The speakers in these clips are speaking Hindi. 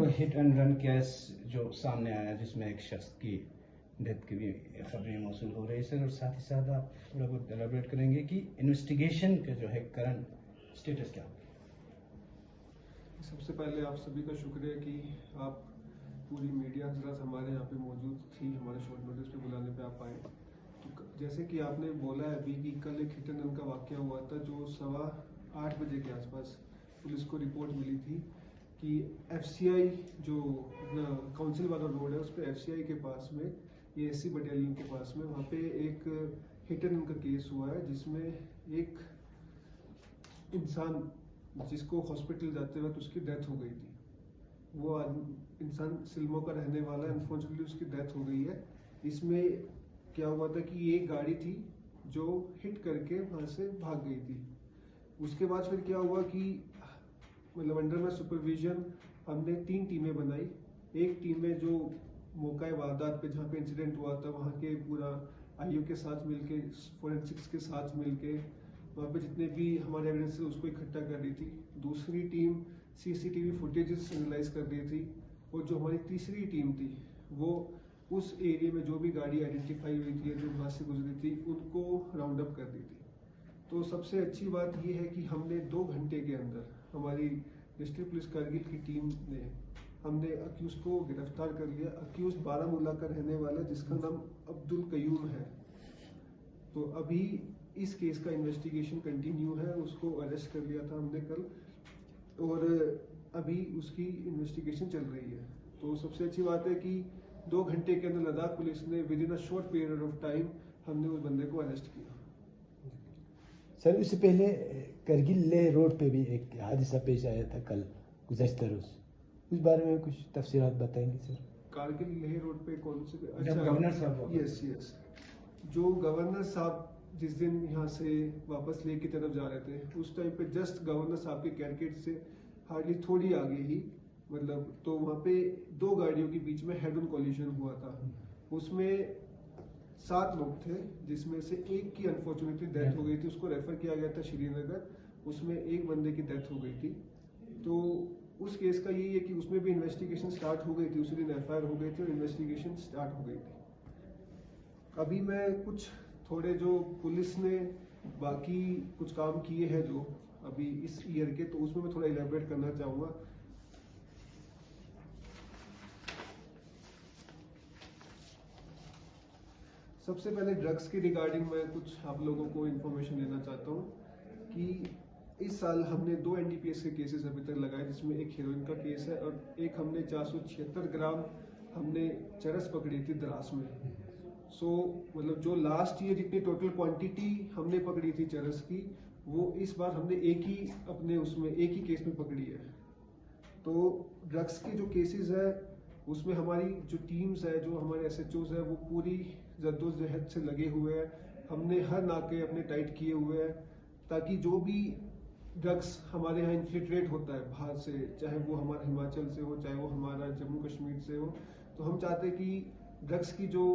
वो हिट एंड रन केस जो सामने आया जिसमें एक शख्स की डेथ की भी खबरें मौसूल हो रही है सर, और साथ ही साथ आप थोड़ा बहुत एलाबोरेट करेंगे कि इन्वेस्टिगेशन का जो है करंट स्टेटस क्या होगा? सबसे पहले आप सभी का शुक्रिया कि आप पूरी मीडिया हजरात हमारे यहाँ पे मौजूद थी, हमारे शॉर्ट नोटिस पे बुलाने पे आप आए। तो जैसे कि आपने बोला है अभी कि कल एक हिट एंड रन का वाकया हुआ था जो 8:15 बजे के आसपास पुलिस को रिपोर्ट मिली थी कि FCI जो काउंसिल वाला रोड है उस पर FCI के पास में, ये SC बटालियन के पास में, वहाँ पे एक हिट एंड रन का केस हुआ है जिसमें एक इंसान जिसको हॉस्पिटल जाते वक्त उसकी डेथ हो गई थी। वो इंसान सिल्मो का रहने वाला है, अनफॉर्चुनेटली उसकी डेथ हो गई है। इसमें क्या हुआ था कि ये एक गाड़ी थी जो हिट करके वहां से भाग गई थी। उसके बाद फिर क्या हुआ कि मतलब अंडर माय सुपरविजन हमने 3 टीमें बनाई। एक टीम में जो मौका वारदात पे जहाँ पे इंसिडेंट हुआ था वहाँ के पूरा IO के साथ मिलके, फोरेंसिक्स के साथ मिलके वहाँ पे जितने भी हमारे एविडेंस थे उसको इकट्ठा कर रही थी। दूसरी टीम CCTV फुटेजेस एनालाइज कर रही थी, और जो हमारी तीसरी टीम थी वो उस एरिया में जो भी गाड़ी आइडेंटिफाई हुई थी जो वहाँ से गुजरी थी उनको राउंड अप कर रही थी। तो सबसे अच्छी बात ये है कि हमने 2 घंटे के अंदर हमारी डिस्ट्रिक्ट पुलिस कारगिल की टीम ने हमने अक्यूज को गिरफ्तार कर लिया। अक्यूज बारामूला का रहने वाला जिसका नाम अब्दुल कयूम है। तो अभी इस केस का इन्वेस्टिगेशन कंटिन्यू है, उसको अरेस्ट कर लिया था हमने कल, और अभी उसकी इन्वेस्टिगेशन चल रही है। तो सबसे अच्छी बात है कि 2 घंटे के अंदर लद्दाख पुलिस ने with in a short period of time हमने उस बंदे को अरेस्ट किया। सर इससे पहले करगिल लेह रोड पे भी एक हादसा पेश आया था कल गुज़श्ता रोज, उस बारे में कुछ तफसीलात बताएंगे सर? कारगिल लेह रोड पे कौन से? अच्छा, गवर्नर साहब। यस, जो गवर्नर साहब जिस दिन यहाँ से वापस लेह की तरफ जा रहे थे उस टाइम पे जस्ट गवर्नर साहब के कैरिकेड से हार्डली थोड़ी आगे ही, मतलब तो वहाँ पे 2 गाड़ियों के बीच में हेड ऑन कोलिजन हुआ था। उसमें 7 लोग थे जिसमें से एक की अनफॉर्चुनेटली डेथ हो गई थी, उसको रेफर किया गया था श्रीनगर। उसमें एक बंदे की डेथ हो गई थी। तो उस केस का यही है कि उसमें भी इन्वेस्टिगेशन स्टार्ट हो गई थी, उसी दिन FIR हो गई थी और इन्वेस्टिगेशन स्टार्ट हो गई थी। अभी मैं कुछ थोड़े जो पुलिस ने बाकी कुछ काम किए हैं जो अभी इस ईयर के, तो उसमें मैं थोड़ा इलेबोरेट करना चाहूंगा। सबसे पहले ड्रग्स की रिगार्डिंग मैं कुछ आप लोगों को इन्फॉर्मेशन देना चाहता हूँ कि इस साल हमने 2 NDPS के केसेस अभी तक लगाए, जिसमें एक हीरोइन का केस है और एक हमने 476 ग्राम हमने चरस पकड़ी थी द्रास में। मतलब जो लास्ट ईयर जितनी टोटल क्वांटिटी हमने पकड़ी थी चरस की, वो इस बार हमने एक ही केस में पकड़ी है। तो ड्रग्स के जो केसेस है उसमें हमारी जो टीम्स है, जो हमारे SHOs है, वो पूरी जद्दोजहद से लगे हुए हैं। हमने हर नाके अपने टाइट किए हुए हैं ताकि जो भी ड्रग्स हमारे यहाँ इन्फिल्ट्रेट होता है बाहर से, चाहे वो हमारा हिमाचल से हो, चाहे वो हमारा जम्मू कश्मीर से हो, तो हम चाहते हैं कि ड्रग्स की जो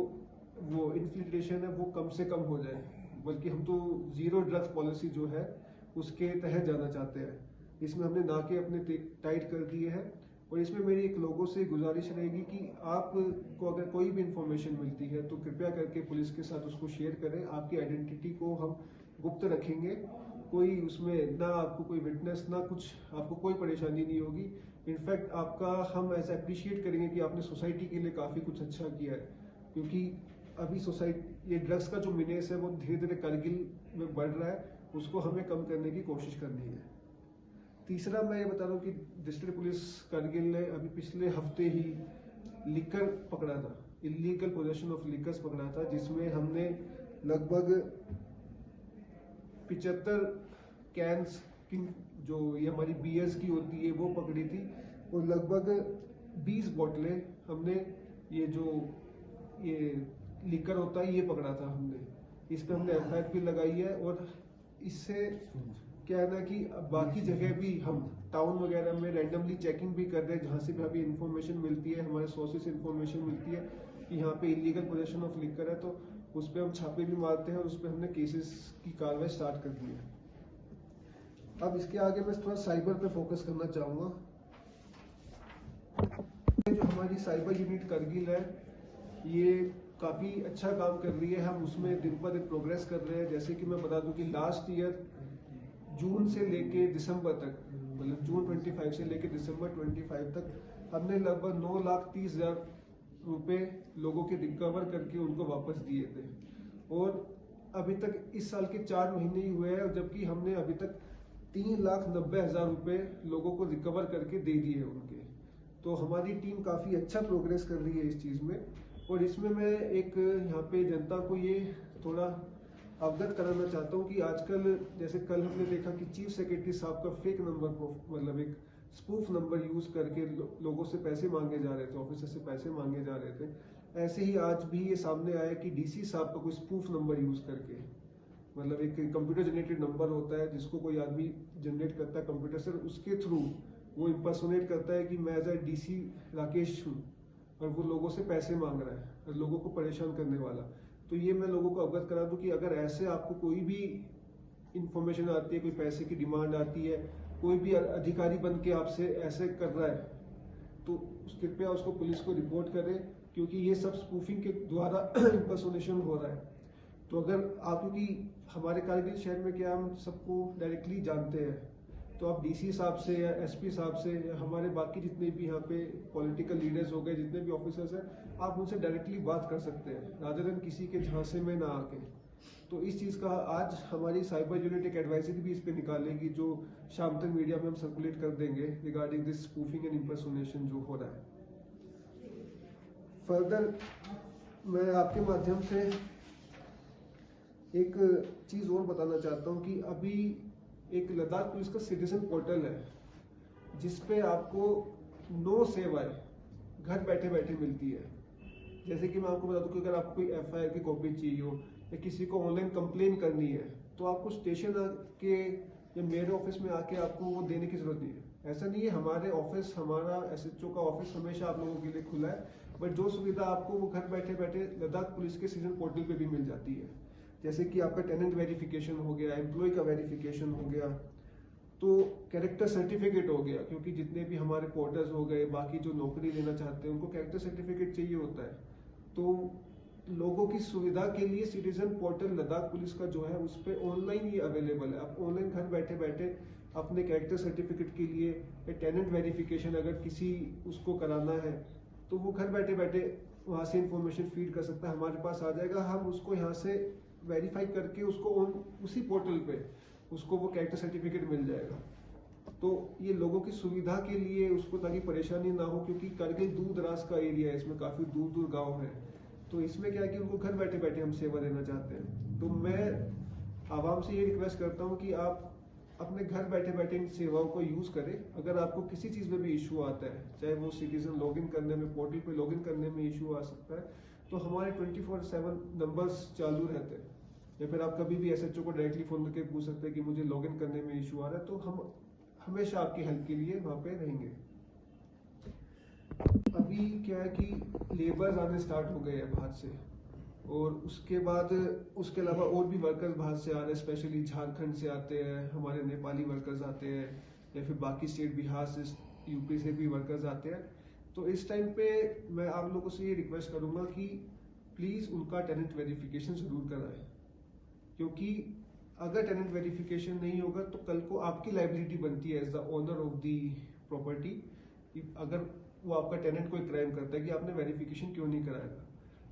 वो इन्फिल्ट्रेशन है वो कम से कम हो जाए, बल्कि हम तो 0 ड्रग्स पॉलिसी जो है उसके तहत जाना चाहते हैं। इसमें हमने नाके अपने टाइट कर दिए हैं, और इसमें मेरी एक लोगों से गुजारिश रहेगी कि आपको अगर कोई भी इंफॉर्मेशन मिलती है तो कृपया करके पुलिस के साथ उसको शेयर करें। आपकी आइडेंटिटी को हम गुप्त रखेंगे, कोई उसमें ना आपको कोई विटनेस ना कुछ, आपको कोई परेशानी नहीं होगी। इनफैक्ट आपका हम ऐसा अप्रिशिएट करेंगे कि आपने सोसाइटी के लिए काफ़ी कुछ अच्छा किया है, क्योंकि अभी सोसाइटी ये ड्रग्स का जो मिनेस है वो धीरे धीरे कारगिल में बढ़ रहा है, उसको हमें कम करने की कोशिश करनी है। तीसरा मैं ये बता रहा हूँ कि डिस्ट्रिक्ट पुलिस कारगिल ने अभी पिछले हफ्ते ही लिकर पकड़ा था, इलीगल पोजेशन ऑफ लिकर्स पकड़ा था, जिसमें हमने लगभग 75 कैंस की जो ये हमारी बीयर्स की होती है वो पकड़ी थी, और लगभग 20 बोतलें हमने ये लिकर होता है ये पकड़ा था हमने। इस पर हमने FIR भी लगाई है, और इससे क्या है ना कि बाकी जगह भी हम टाउन वगैरह में रैंडमली चेकिंग भी कर रहे हैं, जहाँ से भी अभी इंफॉर्मेशन मिलती है, हमारे सोर्सेस से इंफॉर्मेशन मिलती है कि यहाँ पे इलीगल पोजेशन ऑफ लिकर है, तो उस पर हम छापे भी मारते हैं और उस पर हमने केसेस की कार्रवाई स्टार्ट कर दी है। अब इसके आगे मैं थोड़ा साइबर पे फोकस करना चाहूँगा। जो हमारी साइबर यूनिट करगिल है ये काफ़ी अच्छा काम कर रही है। हम उसमें दिन पर दिन प्रोग्रेस कर रहे हैं। जैसे कि मैं बता दूं कि लास्ट ईयर जून से लेके दिसंबर तक, मतलब जून 25 से लेके दिसंबर 25 तक हमने लगभग 9,30,000 रुपए लोगों के रिकवर करके उनको वापस दिए थे। और अभी तक इस साल के 4 महीने ही हुए हैं, जबकि हमने अभी तक 3,90,000 रुपए लोगों को रिकवर करके दे दिए उनके। तो हमारी टीम काफ़ी अच्छा प्रोग्रेस कर रही है इस चीज़ में। और इसमें मैं एक यहाँ पे जनता को ये थोड़ा अवगत कराना चाहता हूँ कि आजकल जैसे कल हमने देखा कि चीफ सेक्रेटरी साहब का फेक नंबर, मतलब एक स्पूफ नंबर यूज करके लोगों से पैसे मांगे जा रहे थे, ऑफिसर से पैसे मांगे जा रहे थे। ऐसे ही आज भी ये सामने आया कि डीसी साहब का कोई स्पूफ नंबर यूज करके, मतलब एक कंप्यूटर जनरेटेड नंबर होता है जिसको कोई आदमी जनरेट करता है कंप्यूटर से, उसके थ्रू वो इम्पर्सोनेट करता है कि मैं एज ए डीसी राकेश हूँ और वो लोगों से पैसे मांग रहा है और लोगों को परेशान करने वाला। तो ये मैं लोगों को अवगत करा दूं कि अगर ऐसे आपको कोई भी इंफॉर्मेशन आती है, कोई पैसे की डिमांड आती है, कोई भी अधिकारी बन के आपसे ऐसे कर रहा है, तो कृपया उसको पुलिस को रिपोर्ट करें, क्योंकि ये सब स्पूफिंग के द्वारा इम्पर्सोनेशन हो रहा है। तो अगर आप, क्योंकि हमारे कारगिल शहर में क्या हम सबको डायरेक्टली जानते हैं, तो आप डीसी साहब से या एसपी साहब से या हमारे बाकी जितने भी यहाँ पे पॉलिटिकल लीडर्स हो गए, जितने भी ऑफिसर्स हैं, आप उनसे डायरेक्टली बात कर सकते हैं रादर देन किसी के झांसे में ना आके। तो इस चीज़ का आज हमारी साइबर यूनिट एक एडवाइजरी भी इस पे निकालेगी, जो शाम तक मीडिया में हम सर्कुलेट कर देंगे regarding this spoofing and impersonation जो हो रहा है। फर्दर मैं आपके माध्यम से एक चीज़ और बताना चाहता हूँ कि अभी एक लद्दाख पुलिस का सिटीजन पोर्टल है जिसपे आपको 9 सेवाएं घर बैठे बैठे मिलती है। जैसे कि मैं आपको बता दूं कि अगर आपको कोई एफआईआर की कॉपी चाहिए हो या किसी को ऑनलाइन कंप्लेन करनी है, तो आपको स्टेशन आके या मेरे ऑफिस में आके आपको वो देने की जरूरत नहीं है। ऐसा नहीं है, हमारे ऑफिस, हमारा एसएचओ का ऑफिस हमेशा आप लोगों के लिए खुला है, बट जो सुविधा आपको वो घर बैठे बैठे लद्दाख पुलिस के सिटीजन पोर्टल पे भी मिल जाती है। जैसे कि आपका टेनेंट वेरिफिकेशन हो गया, एम्प्लॉय का वेरिफिकेशन हो गया, तो कैरेक्टर सर्टिफिकेट हो गया, क्योंकि जितने भी हमारे पोर्टर्स हो गए, बाकी जो नौकरी लेना चाहते हैं उनको कैरेक्टर सर्टिफिकेट चाहिए होता है। तो लोगों की सुविधा के लिए सिटीजन पोर्टल लद्दाख पुलिस का जो है उस पर ऑनलाइन ये अवेलेबल है। आप ऑनलाइन घर बैठे बैठे अपने कैरेक्टर सर्टिफिकेट के लिए या टेनेंट वेरिफिकेशन अगर किसी उसको कराना है, तो वो घर बैठे बैठे वहाँ से इंफॉर्मेशन फीड कर सकता है, हमारे पास आ जाएगा, हम उसको यहाँ से वेरीफाई करके उसको उसी पोर्टल पे उसको वो कैरेक्टर सर्टिफिकेट मिल जाएगा। तो ये लोगों की सुविधा के लिए, उसको ताकि परेशानी ना हो, क्योंकि करगिल दूर दराज का एरिया है, इसमें काफी दूर दूर गांव है। तो इसमें क्या है कि उनको घर बैठे बैठे हम सेवा देना चाहते हैं। तो मैं आवाम से ये रिक्वेस्ट करता हूँ कि आप अपने घर बैठे बैठे इन सेवाओं को यूज करें। अगर आपको किसी चीज में भी इशू आता है, चाहे वो सिटीजन लॉगिन करने में, पोर्टल पे लॉगिन करने में इशू आ सकता है, तो हमारे 24/7 नंबर्स चालू रहते हैं, या फिर आप कभी भी एसएचओ को डायरेक्टली फोन करके पूछ सकते हैं कि मुझे लॉगिन करने में इशू आ रहा है। तो हम हमेशा आपकी हेल्प के लिए वहाँ पे रहेंगे। अभी क्या है कि लेबर्स आने स्टार्ट हो गए हैं बाहर से, और उसके बाद उसके अलावा और भी वर्कर्स बाहर से आ रहे हैं, स्पेशली झारखंड से आते हैं, हमारे नेपाली वर्कर्स आते हैं, या फिर बाकी स्टेट, बिहार से, यूपी से भी वर्कर्स आते हैं। तो इस टाइम पे मैं आप लोगों से ये रिक्वेस्ट करूंगा कि प्लीज उनका टेनेंट वेरिफिकेशन जरूर कराएं, क्योंकि अगर टेनेंट वेरिफिकेशन नहीं होगा तो कल को आपकी लाइबिलिटी बनती है as the owner of the property. अगर वो आपका टेनेंट कोई क्राइम करता है कि आपने वेरिफिकेशन क्यों नहीं कराया।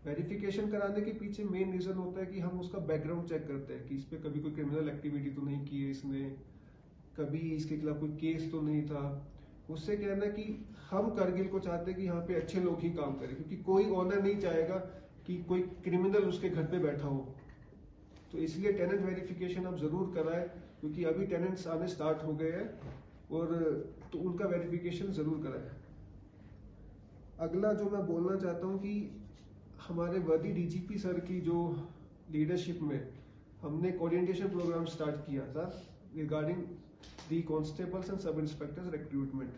वेरिफिकेशन कराने के पीछे मेन रीजन होता है कि हम उसका बैकग्राउंड चेक करते हैं कि इस पे कभी कोई क्रिमिनल एक्टिविटी तो नहीं की है इसने, कभी इसके खिलाफ कोई केस तो नहीं था। उससे क्या है ना कि हम करगिल को चाहते हैं कि यहाँ पे अच्छे लोग ही काम करें, क्योंकि कोई ओनर नहीं चाहेगा कि कोई क्रिमिनल उसके घर पे बैठा हो। तो इसलिए टेनेंट वेरिफिकेशन आप जरूर कराएं, क्योंकि अभी टेनेंट्स आने स्टार्ट हो गए हैं, और तो उनका वेरिफिकेशन जरूर कराएं। अगला जो मैं बोलना चाहता हूँ कि हमारे वर्दी डीजीपी सर की जो लीडरशिप में हमने ओरिएंटेशन प्रोग्राम स्टार्ट किया था रिगार्डिंग दी कांस्टेबल्स एंड सब इंस्पेक्टर्स रिक्रूटमेंट।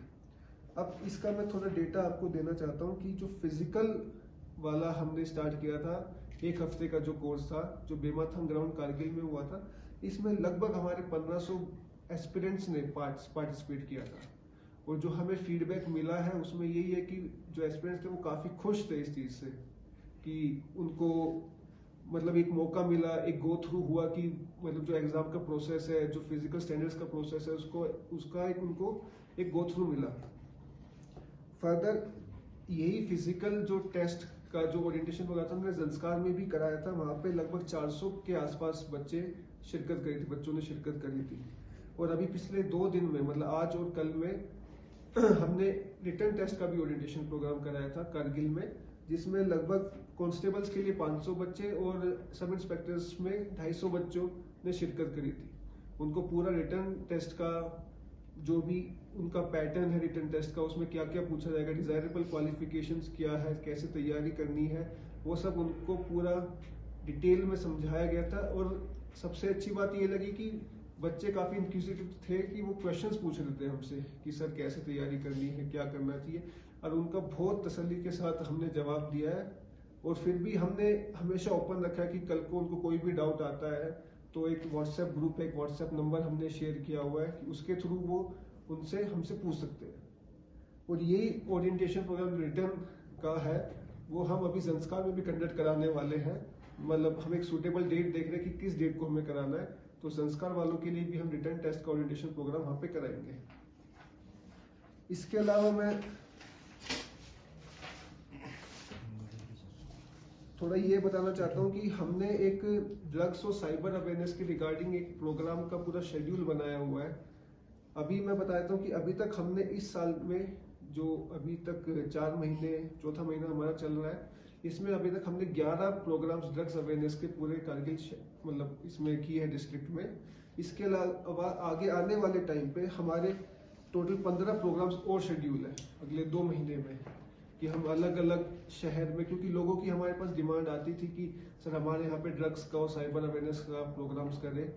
अब इसका मैं थोड़ा डेटा आपको देना चाहता हूँ कि जो फिजिकल वाला हमने स्टार्ट किया था, 1 हफ्ते का जो कोर्स था, जो बेमाथम ग्राउंड कारगिल में हुआ था, इसमें लगभग हमारे 1500 एस्पिरेंट्स ने पार्टिसिपेट किया था। और जो हमें फीडबैक मिला है उसमें यही है कि जो एस्पिरेंट्स थे वो काफ़ी खुश थे इस चीज़ से कि उनको मतलब एक मौका मिला, एक गो थ्रू हुआ कि मतलब जो एग्ज़ाम का प्रोसेस है, जो फिजिकल स्टैंडर्ड्स का प्रोसेस है, उसका एक उनको एक गो थ्रू मिला। फर्दर यही फिजिकल जो टेस्ट का जो ओरिएंटेशन प्रोग्राम था हमने संस्कार में भी कराया था। वहाँ पे लगभग 400 के आसपास बच्चे शिरकत करी थी, बच्चों ने शिरकत करी थी। और अभी पिछले 2 दिन में मतलब आज और कल में हमने रिटर्न टेस्ट का भी ओरिएंटेशन प्रोग्राम कराया था कारगिल में, जिसमें लगभग कांस्टेबल्स के लिए 500 बच्चे और सब इंस्पेक्टर्स में 250 बच्चों ने शिरकत करी थी। उनको पूरा रिटर्न टेस्ट का जो भी उनका पैटर्न है रिटर्न टेस्ट का, उसमें क्या क्या पूछा जाएगा, डिजायरेबल क्वालिफिकेशंस क्या है, कैसे तैयारी करनी है, वो सब उनको पूरा डिटेल में समझाया गया था। और सबसे अच्छी बात ये लगी कि बच्चे काफ़ी इंक्विजिटिव थे कि वो क्वेश्चंस पूछ रहे थे हमसे कि सर कैसे तैयारी करनी है, क्या करना चाहिए, और उनका बहुत तसल्ली के साथ हमने जवाब दिया है। और फिर भी हमने हमेशा ओपन रखा है कि कल को उनको कोई भी डाउट आता है तो एक व्हाट्सएप ग्रुप है, एक व्हाट्सएप नंबर हमने शेयर किया हुआ है कि उसके थ्रू वो उनसे हमसे पूछ सकते हैं। और यही ओरिएंटेशन प्रोग्राम रिटर्न का है वो हम अभी संस्कार में भी कंडक्ट कराने वाले हैं। मतलब हम एक सूटेबल डेट देख रहे हैं कि किस डेट को हमें कराना है, तो संस्कार वालों के लिए भी हम रिटर्न टेस्ट का ओरिएंटेशन प्रोग्राम वहाँ पे कराएंगे। इसके अलावा मैं थोड़ा ये बताना चाहता हूँ कि हमने एक ड्रग्स और साइबर अवेयरनेस के रिगार्डिंग एक प्रोग्राम का पूरा शेड्यूल बनाया हुआ है। अभी मैं बताता हूँ कि अभी तक हमने इस साल में जो अभी तक 4 महीने, चौथा महीना हमारा चल रहा है, इसमें अभी तक हमने 11 प्रोग्राम्स ड्रग्स अवेयरनेस के पूरे कारगिल मतलब इसमें किए हैं डिस्ट्रिक्ट में। इसके अलावा आगे आने वाले टाइम पे हमारे टोटल 15 प्रोग्राम्स और शेड्यूल है अगले 2 महीने में, कि हम अलग अलग शहर में, क्योंकि लोगों की हमारे पास डिमांड आती थी कि सर हमारे यहाँ पे ड्रग्स का और साइबर अवेयरनेस का प्रोग्राम्स करें।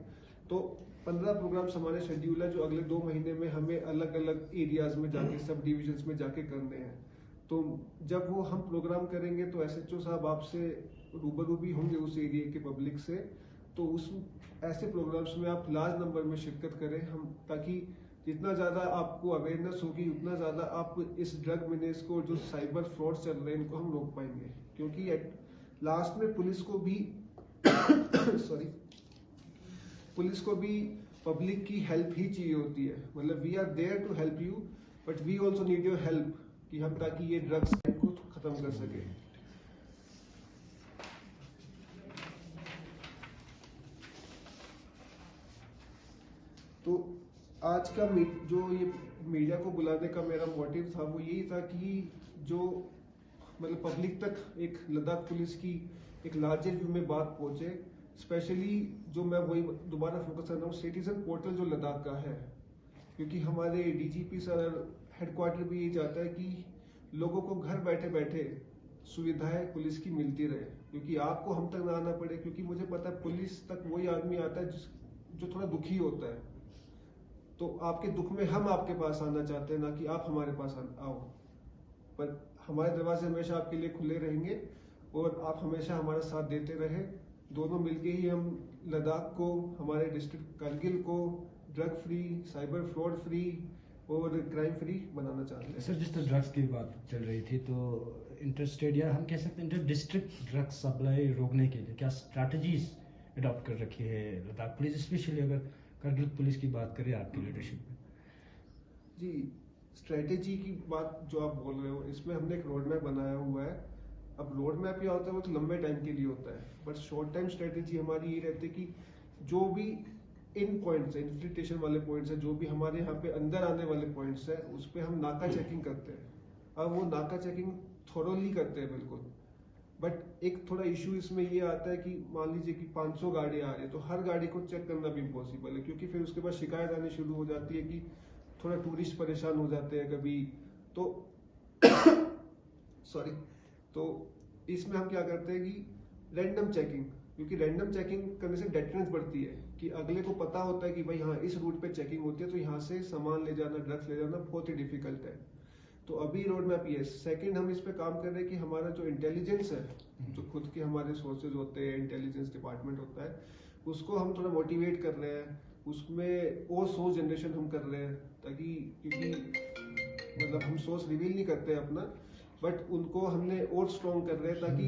तो 15 प्रोग्राम्स हमारे शेड्यूल है जो अगले 2 महीने में हमें अलग अलग एरियाज में जाके, सब डिविजन्स में जाके करने हैं। तो जब वो हम प्रोग्राम करेंगे तो SHO साहब आपसे रूबरू भी होंगे उस एरिया के पब्लिक से, तो उस ऐसे प्रोग्राम्स में आप लार्ज नंबर में शिरकत करें हम, ताकि जितना ज़्यादा आपको अवेयरनेस होगी उतना ज़्यादा आप इस ड्रग बिजनेस को, जो साइबर फ्रॉड चल रहे हैं, इनको हम रोक पाएंगे। क्योंकि लास्ट में पुलिस को भी सॉरी, पुलिस को भी पब्लिक की हेल्प ही चाहिए होती है। मतलब we are there to help you but we also need your help, कि हम ताकि ये ड्रग्स को खत्म कर सके। तो आज का जो ये मीडिया को बुलाने का मेरा मोटिव था वो यही था कि जो मतलब पब्लिक तक एक लद्दाख पुलिस की एक लार्जर व्यू में बात पहुंचे। स्पेशली जो मैं वही दोबारा फोकस कर रहा हूँ, सिटीजन पोर्टल जो लद्दाख का है, क्योंकि हमारे DGP सर हेडक्वार्टर भी यही चाहता है कि लोगों को घर बैठे बैठे सुविधाएं पुलिस की मिलती रहे, क्योंकि आपको हम तक ना आना पड़े। क्योंकि मुझे पता है पुलिस तक वही आदमी आता है जो थोड़ा दुखी होता है, तो आपके दुख में हम आपके पास आना चाहते हैं, ना कि आप हमारे पास आओ। पर हमारे दरवाजे हमेशा आपके लिए खुले रहेंगे और आप हमेशा हमारा साथ देते रहे। दोनों मिलके ही हम लद्दाख को, हमारे डिस्ट्रिक्ट कारगिल को drug free, cyber fraud free और क्राइम फ्री बनाना चाहते हैं। सर, जिस तरह ड्रग्स की बात चल रही थी, तो इंटरस्टेट या हम कह सकते हैं इंटर डिस्ट्रिक्ट ड्रग्स सप्लाई रोकने के लिए क्या स्ट्रैटेजीज अडॉप्ट कर रखी है लद्दाख पुलिस, स्पेशली अगर कारगिल पुलिस की बात करें आपकी लीडरशिप में? जी, स्ट्रेटेजी की बात जो आप बोल रहे हो, इसमें हमने एक रोड मैप बनाया हुआ है। अब रोड मैप क्या होता है, वो तो लंबे टाइम के लिए होता है, बट शॉर्ट टाइम स्ट्रेटेजी हमारी ये रहती है कि जो भी इन पॉइंट्स है, इन्फिल्ट्रेशन वाले पॉइंट्स है, जो भी हमारे यहाँ पे अंदर आने वाले पॉइंट्स है, उस पर हम नाका चेकिंग करते हैं। अब वो नाका चेकिंग थोरोली करते हैं बिल्कुल, बट एक थोड़ा इशू इसमें ये आता है कि मान लीजिए कि 500 गाड़ी आ रही है, तो हर गाड़ी को चेक करना भी इम्पॉसिबल है, क्योंकि फिर उसके बाद शिकायत आनी शुरू हो जाती है कि थोड़ा टूरिस्ट परेशान हो जाते हैं कभी तो सॉरी। तो इसमें हम क्या करते हैं कि रैंडम चेकिंग, क्योंकि रैंडम चेकिंग करने से डेटरेंस बढ़ती है कि अगले को पता होता है कि भाई हाँ इस रूट पे चेकिंग होती है, तो यहाँ से सामान ले जाना, ड्रग्स ले जाना बहुत ही डिफिकल्ट है। तो अभी रोड मैप ये। सेकंड, हम इस पे काम कर रहे हैं कि हमारा जो इंटेलिजेंस है, जो खुद के हमारे सोर्सेज होते हैं, इंटेलिजेंस डिपार्टमेंट होता है, उसको हम थोड़ा मोटिवेट कर रहे हैं, उसमें और सोर्स जनरेशन हम कर रहे हैं, ताकि क्योंकि मतलब हम सोर्स रिवील नहीं करते अपना, बट उनको हमने और स्ट्रॉन्ग कर रहे हैं ताकि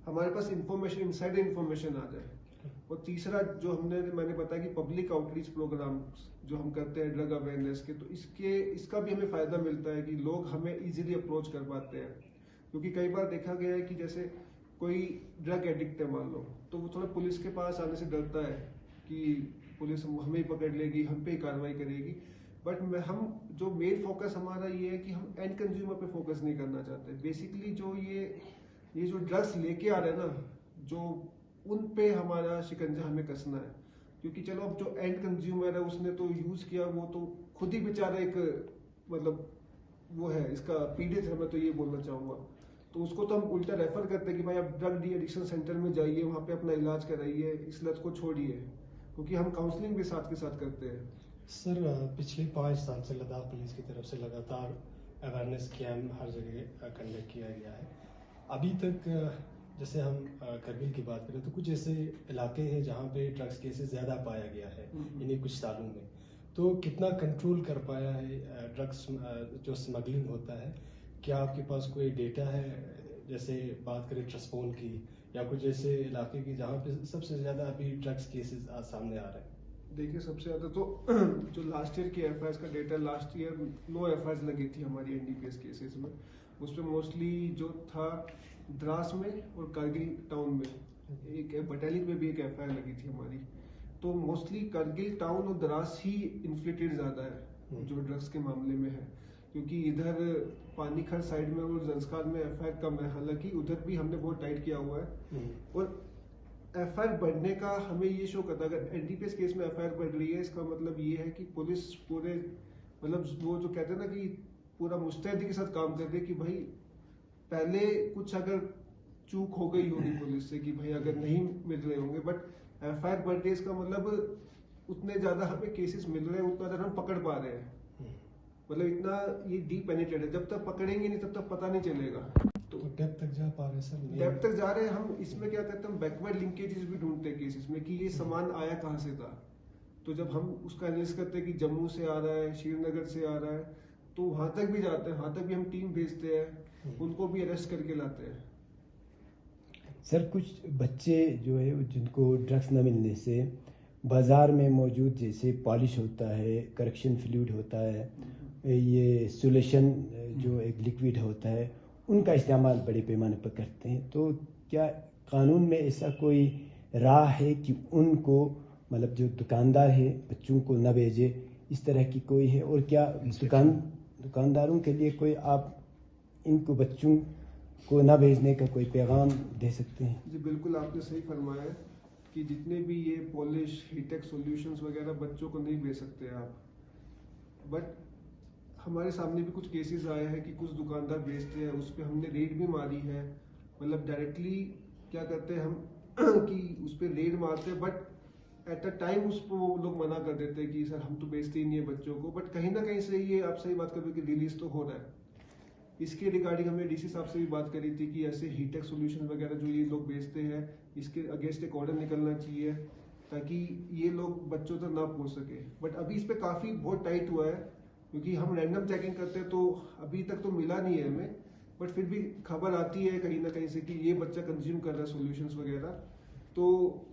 हमारे पास इंफॉर्मेशन, इनसाइड इंफॉर्मेशन आ जाए। और तीसरा जो मैंने बताया कि पब्लिक आउटरीच प्रोग्राम जो हम करते हैं ड्रग अवेयरनेस के, तो इसका भी हमें फायदा मिलता है कि लोग हमें इजीली अप्रोच कर पाते हैं। क्योंकि कई बार देखा गया है कि जैसे कोई ड्रग एडिक्ट है मान लो, तो वो थोड़ा पुलिस के पास आने से डरता है कि पुलिस हमें ही पकड़ लेगी, हम पे ही कार्रवाई करेगी। बट हम जो मेन फोकस हमारा ये है कि हम एंड कंज्यूमर पे फोकस नहीं करना चाहते। बेसिकली जो ये जो ड्रग्स लेके आ रहे हैं ना, जो उन पे हमारा शिकंजा हमें कसना है। क्योंकि चलो अब जो एंड कंज्यूमर है उसने तो यूज किया, वो तो खुद ही बेचारा एक मतलब वो है इसका पीड़ित है, मैं तो ये बोलना चाहूंगा। तो उसको तो हम उल्टा रेफर करते हैं कि भाई आप ड्रग डी एडिक्शन सेंटर में जाइए, वहाँ पे अपना इलाज कराइए, इस लत को छोड़िए, क्योंकि हम काउंसलिंग भी साथ के साथ करते हैं। सर पिछले 5 साल से लद्दाख पुलिस की तरफ से लगातार अवेयरनेस कैंप हर जगह कंडक्ट किया गया है। अभी तक जैसे हम करगिल की बात करें तो कुछ ऐसे इलाके हैं जहाँ पे ड्रग्स केसेस ज़्यादा पाया गया है इन्हीं कुछ सालों में, तो कितना कंट्रोल कर पाया है ड्रग्स जो स्मगलिंग होता है? क्या आपके पास कोई डेटा है? जैसे बात करें ट्रस्पोन की या कुछ ऐसे इलाके की जहाँ पे सबसे ज़्यादा अभी ड्रग्स केसेस सामने आ रहे हैं? देखिए सबसे ज्यादा तो जो लास्ट ईयर की एफआईआर का डेटा, लास्ट ईयर 9 एफआईआर लगी थी हमारी एनडीपीएस केसेस में। उसमें मोस्टली जो था द्रास में और कारगिल टाउन में, एक बटालियन में भी एक एफआईआर लगी थी हमारी। तो मोस्टली कारगिल टाउन और द्रास ही इन्फ्लेटेड ज्यादा है जो ड्रग्स के मामले में है, क्योंकि इधर पानीखर साइड में और जंस्कार में एफआईआर कम है। हालांकि उधर भी हमने बहुत टाइट किया हुआ है। और एफआईआर बढ़ने का हमें ये शो करता है, अगर एनडीपीएस केस में एफआईआर बढ़ रही है इसका मतलब ये है कि पुलिस पूरे मतलब वो जो कहते हैं ना कि पूरा मुस्तैदी के साथ काम कर रही है कि भाई पहले कुछ अगर चूक हो गई होगी पुलिस से कि भाई अगर नहीं मिल रहे होंगे, बट एफआईआर बढ़ रही है इसका मतलब उतने ज्यादा हमें केसेस मिल रहे हैं, उतना ज्यादा हम पकड़ पा रहे हैं। मतलब इतना ये डीप पेनिट्रेट है, जब तक पकड़ेंगे नहीं तब तक पता नहीं चलेगा। तो डेप्थ तक जा पा रहे हैं सर? डेप्थ तक जा रहे हैं हम। इसमें क्या करते हैं, हम बैकवर्ड लिंकेजेस भी ढूंढते हैं केसेस में कि ये सामान आया कहाँ से था। तो जब हम उसका एनालिसिस करते हैं कि जम्मू से आ रहा है, श्रीनगर से आ रहा है, तो वहां तक भी जाते हैं, वहां तक भी हम टीम भेजते हैं, उनको भी अरेस्ट करके लाते हैं। सर कुछ बच्चे जो है जिनको ड्रग्स न मिलने से बाज़ार में मौजूद जैसे पॉलिश होता है, करेक्शन फ्लूइड होता है, ये सोल्यूशन जो एक लिक्विड होता है, उनका इस्तेमाल बड़े पैमाने पर करते हैं। तो क्या कानून में ऐसा कोई राह है कि उनको मतलब जो दुकानदार है बच्चों को न भेजे, इस तरह की कोई है? और क्या दुकानदारों के लिए कोई आप इनको बच्चों को न भेजने का कोई पैगाम दे सकते हैं? जी बिल्कुल, आपने सही फरमाया है कि जितने भी ये पॉलिश हीटेक सॉल्यूशंस वगैरह बच्चों को नहीं भेज सकते आप। बट हमारे सामने भी कुछ केसेस आए हैं कि कुछ दुकानदार बेचते हैं, उस पर हमने रेड भी मारी है। मतलब डायरेक्टली क्या करते हैं हम कि उस पर रेड मारते हैं, बट एट अ टाइम उसको वो लोग मना कर देते हैं कि सर हम तो बेचते ही नहीं है बच्चों को। बट कहीं ना कहीं से ये आप सही बात कर रहे हो कि रिलीज तो हो रहा है। इसके रिगार्डिंग हमने डीसी साहब से भी बात करी थी कि ऐसे हीटेक सॉल्यूशन वगैरह जो ये लोग बेचते हैं, इसके अगेंस्ट एक ऑर्डर निकलना चाहिए ताकि ये लोग बच्चों तक ना पहुंच सके। बट अभी इस पे काफी बहुत टाइट हुआ है, क्योंकि हम रैंडम चेकिंग करते हैं तो अभी तक तो मिला नहीं है हमें, बट फिर भी खबर आती है कहीं ना कहीं से कि ये बच्चा कंज्यूम कर रहा है सॉल्यूशंस वगैरह, तो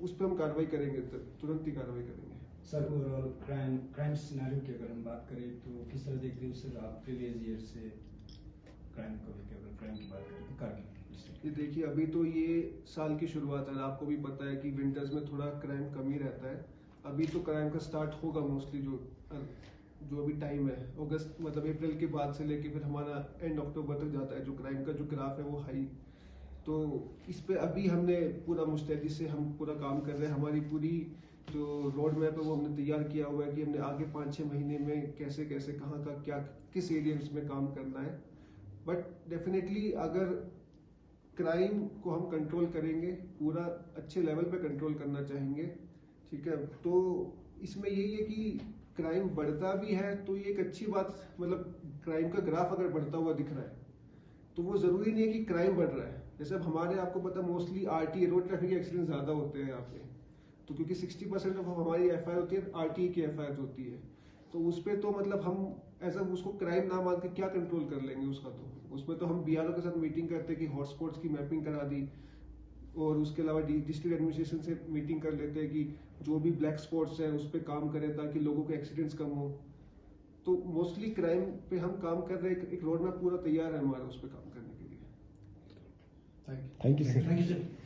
उस पर हम कार्रवाई करेंगे, तुरंत ही कार्रवाई करेंगे। सर ओवरऑल क्राइम सिनेरियो की अगर हम बात करें तो किस तरह देखते हैं सर आप प्रीवियस ईयर से क्राइम को लेकर? अगर क्राइम की बात करें तो कारगिल ये देखिए अभी तो ये साल की शुरुआत है, आपको भी पता है कि विंटर्स में थोड़ा क्राइम कम ही रहता है। अभी तो क्राइम का स्टार्ट होगा मोस्टली, जो अभी टाइम है अगस्त मतलब अप्रैल के बाद से लेके फिर हमारा एंड अक्टूबर तक जाता है, जो क्राइम का जो ग्राफ है वो हाई। तो इस पे अभी हमने पूरा मुस्तैदी से हम पूरा काम कर रहे हैं। हमारी पूरी जो रोड मैप है वो हमने तैयार किया हुआ है कि हमने आगे 5-6 महीने में कैसे कैसे कहाँ का क्या किस एरिया में काम करना है। बट डेफिनेटली अगर क्राइम को हम कंट्रोल करेंगे, पूरा अच्छे लेवल पे कंट्रोल करना चाहेंगे, ठीक है, तो इसमें यही है कि क्राइम बढ़ता भी है तो ये एक अच्छी बात, मतलब क्राइम का ग्राफ अगर बढ़ता हुआ दिख रहा है तो वो जरूरी नहीं है कि क्राइम बढ़ रहा है। जैसे अब हमारे आपको पता mostly RTA road traffic accident ज्यादा होते हैं यहाँ पे, तो क्योंकि 60% ऑफ हमारी एफआईआर होती है आरटीए की एफआईआर होती है, तो उस पर तो मतलब हम एज उसको क्राइम ना मान के क्या कंट्रोल कर लेंगे उसका। तो उसमें तो हम बीआरओ के साथ मीटिंग करते कि हॉटस्पॉट्स की मैपिंग करा दी, और उसके अलावा डिस्ट्रिक्ट एडमिनिस्ट्रेशन से मीटिंग कर लेते हैं कि जो भी ब्लैक स्पॉट्स हैं उस पर काम करें ताकि लोगों के एक्सीडेंट्स कम हो। तो मोस्टली क्राइम पे हम काम कर रहे हैं, एक रोड मैप पूरा तैयार है हमारा उस पर काम करने के लिए। Thank you. Thank you sir. Thank you sir.